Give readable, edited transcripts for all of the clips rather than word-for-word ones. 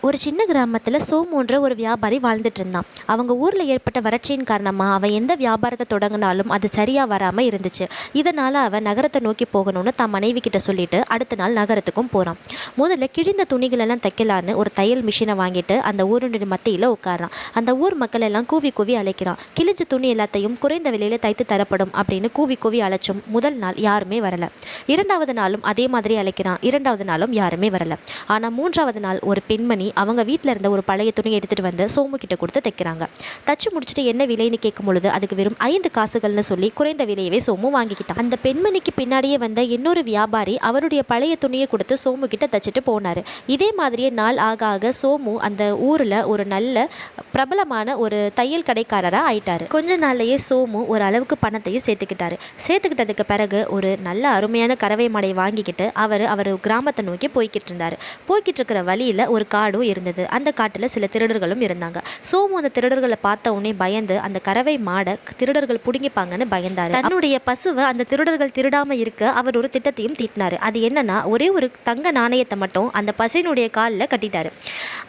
ஒரு சின்ன கிராமத்தில் சோமுன்ற ஒரு வியாபாரி வாழ்ந்துட்டு இருந்தான். அவங்க ஊரில் ஏற்பட்ட வறட்சியின் காரணமாக அவன் எந்த வியாபாரத்தை தொடங்கினாலும் அது சரியாக வராமல் இருந்துச்சு. இதனால் அவன் நகரத்தை நோக்கி போகணும்னு தான் மனைவி கிட்ட சொல்லிட்டு அடுத்த நாள் நகரத்துக்கும் போகிறான். முதல்ல கிழிந்த துணிகளெல்லாம் தைக்கலான்னு ஒரு தையல் மிஷினை வாங்கிட்டு அந்த ஊருடைய மத்தியில் உட்காரான். அந்த ஊர் மக்கள் எல்லாம் கூவி கூவி அழைக்கிறான். கிழிஞ்ச துணி எல்லாத்தையும் குறைந்த விலையில் தைத்து தரப்படும் அப்படின்னு கூவி கூவி அழைச்சும் முதல் நாள் யாருமே வரலை. இரண்டாவது நாளும் அதே மாதிரி அழைக்கிறான். இரண்டாவது நாளும் யாருமே வரலை. ஆனால் மூன்றாவது நாள் ஒரு பெண்மணி அவங்க வீட்டில் இருந்த ஒரு பழைய துணியை எடுத்துகிட்டு வந்து சோமு கிட்ட கொடுத்து தைக்கிறாங்க. தச்சு முடிச்சுட்டு என்ன விலைன்னு கேட்கும் பொழுது அதுக்கு வெறும் 5 காசுகள்னு சொல்லி குறைந்த விலையவே சோமு வாங்கிக்கிட்டான். அந்த பெண்மணிக்கு பின்னாடியே வந்த இன்னொரு வியாபாரி அவருடைய பழைய துணியை கொடுத்து சோமு கிட்ட தச்சுட்டு போனார். இதே மாதிரியே நாள் ஆக ஆக சோமு அந்த ஊரில் ஒரு நல்ல பிரபலமான ஒரு தையல் கடைக்காரராக ஆயிட்டாரு. கொஞ்ச நாள்லயே சோமு ஒரு அளவுக்கு பணத்தையும் சேர்த்துக்கிட்டதுக்கு பிறகு ஒரு நல்ல அருமையான கறவை மாடை வாங்கிக்கிட்டு அவர் கிராமத்தை நோக்கி போய்கிட்டு இருந்தார். போய்கிட்டு இருக்கிற வழியில் ஒரு காடும் இருந்தது. அந்த காட்டில் சில திருடர்களும் இருந்தாங்க. சோமு அந்த திருடர்களை பார்த்த உடனே பயந்து அந்த கறவை மாடை திருடர்கள் பிடுங்கிப்பாங்கன்னு பயந்தாரு. தன்னுடைய பசுவை அந்த திருடர்கள் திருடாம இருக்க அவர் ஒரு திட்டத்தையும் தீட்டினாரு. அது என்னன்னா, ஒரே ஒரு தங்க நாணயத்தை மட்டும் அந்த பசுவினுடைய காலில் கட்டிட்டாரு.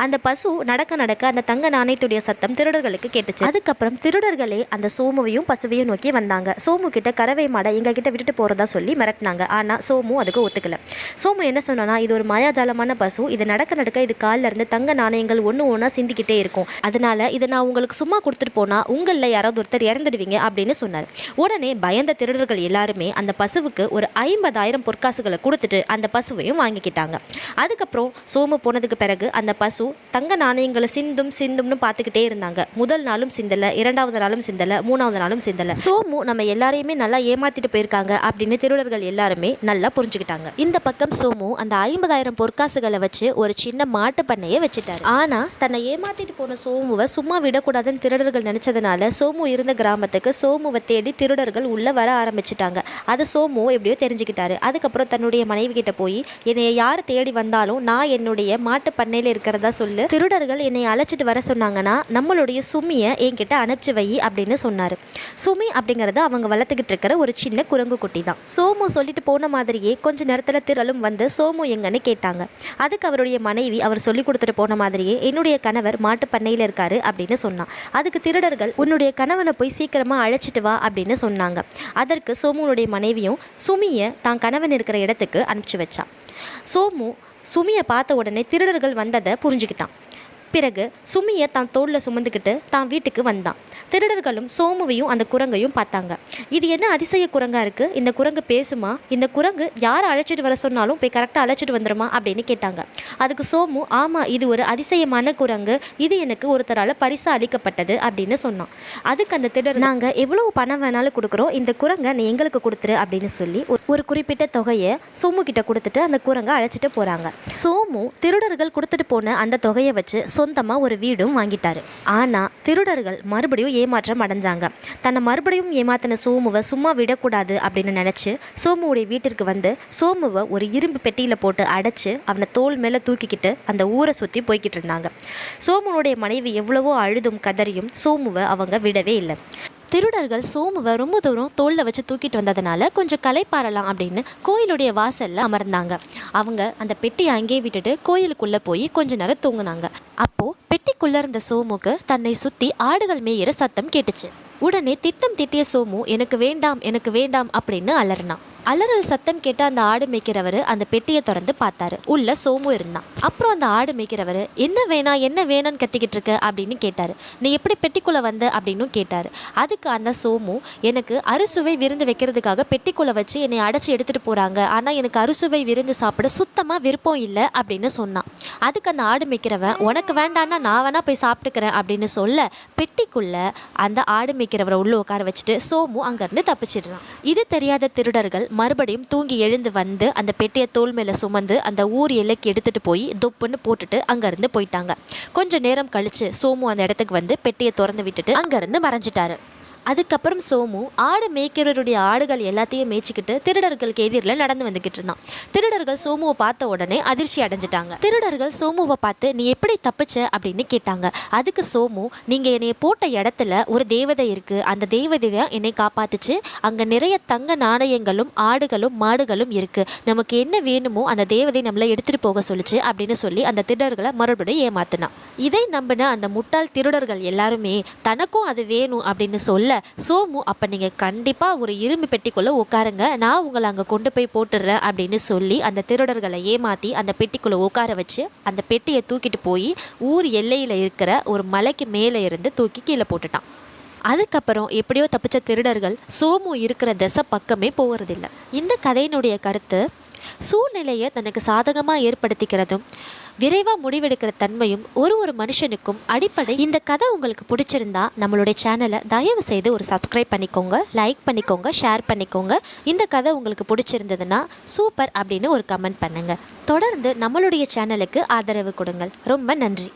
அந்த பசு நடக்க நடக்க அந்த தங்க நாணயத்துடைய சத்தம் திருடர்களுக்கு கேட்டுச்சு. அதுக்கப்புறம் திருடர்களே அந்த சோமுவையும் பசுவையும் நோக்கி வந்தாங்க. சோமு கிட்ட கறவை மாடை எங்க கிட்ட விட்டுட்டு போறதா சொல்லி மிரட்டினாங்க. ஆனா சோமு அதுக்கு ஒத்துக்கல. சோமு என்ன சொன்னா, இது ஒரு மாயாஜாலமான பசு, இது நடக்க நடக்க இது காலில் இருந்து தங்க நாணயங்கள் ஒன்றா சிந்திக்கிட்டே இருக்கும். அதனால இதை நான் உங்களுக்கு சும்மா கொடுத்துட்டு போனா உங்களில் யாராவது ஒருத்தர் இறந்துடுவீங்க அப்படின்னு சொன்னார். உடனே பயந்த திருடர்கள் எல்லாருமே அந்த பசுவுக்கு ஒரு 50,000 பொற்காசுகளை கொடுத்துட்டு அந்த பசுவையும் வாங்கிக்கிட்டாங்க. அதுக்கப்புறம் சோமு போனதுக்கு பிறகு அந்த பசு தங்க நாணயங்களை சிந்தும்னு பார்த்துக்கிட்டே இருந்தாங்க. முதல் நாளும் சிந்தலை, இரண்டாவது நாளும் சிந்தலை, மூணாவது நாளும் சிந்தலை. சோமு நம்ம எல்லாரையுமே நல்லா ஏமாத்திட்டு போயிருக்காங்க அப்படின்னு திருடர்கள் எல்லாருமே நல்லா புரிஞ்சுக்கிட்டாங்க. இந்த பக்கம் சோமு அந்த 50,000 பொற்காசுகளை வச்சு ஒரு சின்ன மாட்டு பண்ணையை வச்சுட்டாரு. ஆனா தன்னை ஏமாத்திட்டு போன சோமுவை சும்மா விடக்கூடாதுன்னு திருடர்கள் நினைச்சதுனால சோமு இருந்த கிராமத்துக்கு சோமுவை தேடி திருடர்கள் உள்ள வர ஆரம்பிச்சுட்டாங்க. அது சோமு எப்படியோ தெரிஞ்சுக்கிட்டாரு. அதுக்கப்புறம் தன்னுடைய மனைவி கிட்ட போய், என்னைய யார் தேடி வந்தாலும் நான் என்னுடைய மாட்டு பண்ணையில இருக்கிறதா சொல்லு, திருடர்கள் என்னை அழைச்சிட்டு வர சொன்னாங்கன்னா நம்மளுடைய சுமியை என்கிட்ட அனுப்பிச்சு வை அப்படின்னு சொன்னாரு. சுமி அப்படிங்கறது அவங்க வளர்த்துக்கிட்டு இருக்கிற ஒரு சின்ன குரங்கு குட்டி தான். சோமு சொல்லிட்டு போன மாதிரியே கொஞ்ச நேரத்துல திருடலும் வந்து சோமு எங்கன்னு கேட்டாங்க. அதுக்கு அவருடைய மனைவி அவர் சொல்லி கொடுத்துட்டு போன மாதிரியே என்னுடைய கணவர் மாட்டு பண்ணையில் இருக்காரு அப்படின்னு சொன்னான். அதுக்கு திருடர்கள், உன்னுடைய கணவனை போய் சீக்கிரமா அழைச்சிட்டு வா அப்படின்னு சொன்னாங்க. அதற்கு சோமுனுடைய மனைவியும் சுமியை தான் கணவன் இருக்கிற இடத்துக்கு அனுப்பிச்சு வச்சா. சோமு சுமியை பார்த்த உடனே திருடர்கள் வந்ததை புரிஞ்சுக்கிட்டான். பிறகு சுமியை தான் தோளில் சுமந்துக்கிட்டு தான் வீட்டுக்கு வந்தான். திருடர்களும் சோமுவையும் அந்த குரங்கையும் பார்த்தாங்க. இது என்ன அதிசய குரங்கா இருக்கு, இந்த குரங்கு பேசுமா, இந்த குரங்கு யாரை அழைச்சிட்டு வர சொன்னாலும் போய் கரெக்டாக அழைச்சிட்டு வந்துடுமா அப்படின்னு கேட்டாங்க. அதுக்கு சோமு, ஆமா இது ஒரு அதிசயமான குரங்கு, இது எனக்கு ஒருத்தரால் பரிசா அளிக்கப்பட்டது அப்படின்னு சொன்னான். அதுக்கு அந்த திருடர், நாங்கள் எவ்வளவு பணம் வேணாலும் கொடுக்குறோம், இந்த குரங்கை நீ எங்களுக்கு கொடுத்துரு அப்படின்னு சொல்லி ஒரு குறிப்பிட்ட தொகையை சோமு கிட்ட கொடுத்துட்டு அந்த குரங்கை அழைச்சிட்டு போறாங்க. சோமு திருடர்கள் கொடுத்துட்டு போன அந்த தொகையை வச்சு சொந்தமாக ஒரு வீடும் வாங்கிட்டாரு. ஆனால் திருடர்கள் மறுபடியும் ஏமாற்றம் அடைஞ்சாங்க. தன்னை மறுபடியும் ஏமாத்தின சோமுவை சும்மா விடக்கூடாது அப்படின்னு நினச்சி சோமுவுடைய வீட்டிற்கு வந்து சோமுவை ஒரு இரும்பு பெட்டியில் போட்டு அடைச்சி அவனை தோல் மேலே தூக்கிக்கிட்டு அந்த ஊரை சுற்றி போய்கிட்டு இருந்தாங்க. சோமுனுடைய மனைவி எவ்வளவோ அழுதும் கதறியும் சோமுவை அவங்க விடவே இல்லை. திருடர்கள் சோமுவை ரொம்ப தூரம் தோளில் வச்சு தூக்கிட்டு வந்ததுனால கொஞ்சம் களைப்பாறலாம் அப்படின்னு கோயிலுடைய வாசலில் அமர்ந்தாங்க. அவங்க அந்த பெட்டியை அங்கேயே விட்டுட்டு கோயிலுக்குள்ளே போய் கொஞ்ச நேரம் தூங்குனாங்க. அப்போது பெட்டிக்குள்ளே இருந்த சோமுக்கு தன்னை சுற்றி ஆடுகள் மேயிற சத்தம் கேட்டுச்சு. உடனே திட்டம் திட்டிய சோமு, எனக்கு வேண்டாம் அப்படின்னு அலறினான். அலறல் சத்தம் கேட்ட அந்த ஆடு மேய்க்கிறவர் அந்த பெட்டியை திறந்து பார்த்தாரு. உள்ள சோமு இருந்தான். அப்புறம் அந்த ஆடு மேய்க்கிறவர், என்ன வேணான்னு கத்திக்கிட்டு இருக்க அப்படின்னு கேட்டாரு. நீ எப்படி பெட்டிக்குள்ள வந்த அப்படின்னு கேட்டாரு. அதுக்கு அந்த சோமு, எனக்கு அறுசுவை விருந்து வைக்கிறதுக்காக பெட்டிக்குள்ள வச்சு என்னை அடைச்சி எடுத்துட்டு போறாங்க, ஆனா எனக்கு அறுசுவை விருந்து சாப்பிட சுத்தமா விருப்பம் இல்லை அப்படின்னு சொன்னான். அதுக்கு அந்த ஆடு மேய்க்கிறவன், உனக்கு வேண்டான்னா நான் வேணா போய் சாப்பிட்டுக்கிறேன் அப்படின்னு சொல்ல பெட்டிக்குள்ள அந்த ஆடு மேய்க்கிறவரை உள்ள உட்கார வச்சுட்டு சோமு அங்கிருந்து தப்பிச்சிடுறான். இது தெரியாத திருடர்கள் மறுபடியும் தூங்கி எழுந்து வந்து அந்த பெட்டியை தோல் மேலே சுமந்து அந்த ஊர் எல்லைக்கு எடுத்துட்டு போய் தொப்புன்னு போட்டுட்டு அங்கேருந்து போயிட்டாங்க. கொஞ்சம் நேரம் கழிச்சு சோமு அந்த இடத்துக்கு வந்து பெட்டியை திறந்து விட்டுட்டு அங்கேருந்து மறைஞ்சிட்டாரு. அதுக்கப்புறம் சோமு ஆடு மேய்க்கிறவருடைய ஆடுகள் எல்லாத்தையும் மேய்ச்சிக்கிட்டு திருடர்களுக்கு எதிரில் நடந்து வந்துக்கிட்டு இருந்தான். திருடர்கள் சோமுவை பார்த்த உடனே அதிர்ச்சி அடைஞ்சிட்டாங்க. திருடர்கள் சோமுவை பார்த்து நீ எப்படி தப்பிச்ச அப்படின்னு கேட்டாங்க. அதுக்கு சோமு, நீங்கள் என்னை போட்ட இடத்துல ஒரு தேவதை இருக்குது, அந்த தேவதை தான் என்னை காப்பாத்துச்சு, அங்கே நிறைய தங்க நாணயங்களும் ஆடுகளும் மாடுகளும் இருக்குது, நமக்கு என்ன வேணுமோ அந்த தேவதை நம்மளை எடுத்துகிட்டு போக சொல்லிச்சு அப்படின்னு சொல்லி அந்த திருடர்களை மறுபடியும் ஏமாத்தினான். இதை நம்பின அந்த முட்டாள் திருடர்கள் எல்லாருமே தனக்கும் அது வேணும் அப்படின்னு சொல்ல சோமு, அப்போ நீங்கள் கண்டிப்பாக ஒரு இரும்பு பெட்டிக்குள்ளே உட்காருங்க, நான் உங்களை அங்கே கொண்டு போய் போட்டுடுறேன் அப்படின்னு சொல்லி அந்த திருடர்களை ஏமாற்றி அந்த பெட்டிக்குள்ளே உட்கார வச்சு அந்த பெட்டியை தூக்கிட்டு போய் ஊர் எல்லையில் இருக்கிற ஒரு மலைக்கு மேலே இருந்து தூக்கி கீழே போட்டுட்டான். அதுக்கப்புறம் எப்படியோ தப்பிச்ச திருடர்கள் சோமு இருக்கிற திசை பக்கமே போகிறதில்ல. இந்த கதையினுடைய கருத்து, சூழ்நிலையை தனக்கு சாதகமாக ஏற்படுத்திக்கிறதும் விரைவாக முடிவெடுக்கிற தன்மையும் ஒரு மனுஷனுக்கும் அடிப்படை. இந்த கதை உங்களுக்கு பிடிச்சிருந்தா நம்மளுடைய சேனலை தயவு செய்து ஒரு சப்ஸ்கிரைப் பண்ணிக்கோங்க, லைக் பண்ணிக்கோங்க, ஷேர் பண்ணிக்கோங்க. இந்த கதை உங்களுக்கு பிடிச்சிருந்ததுன்னா சூப்பர் அப்படின்னு ஒரு கமெண்ட் பண்ணுங்கள். தொடர்ந்து நம்மளுடைய சேனலுக்கு ஆதரவு கொடுங்கள். ரொம்ப நன்றி.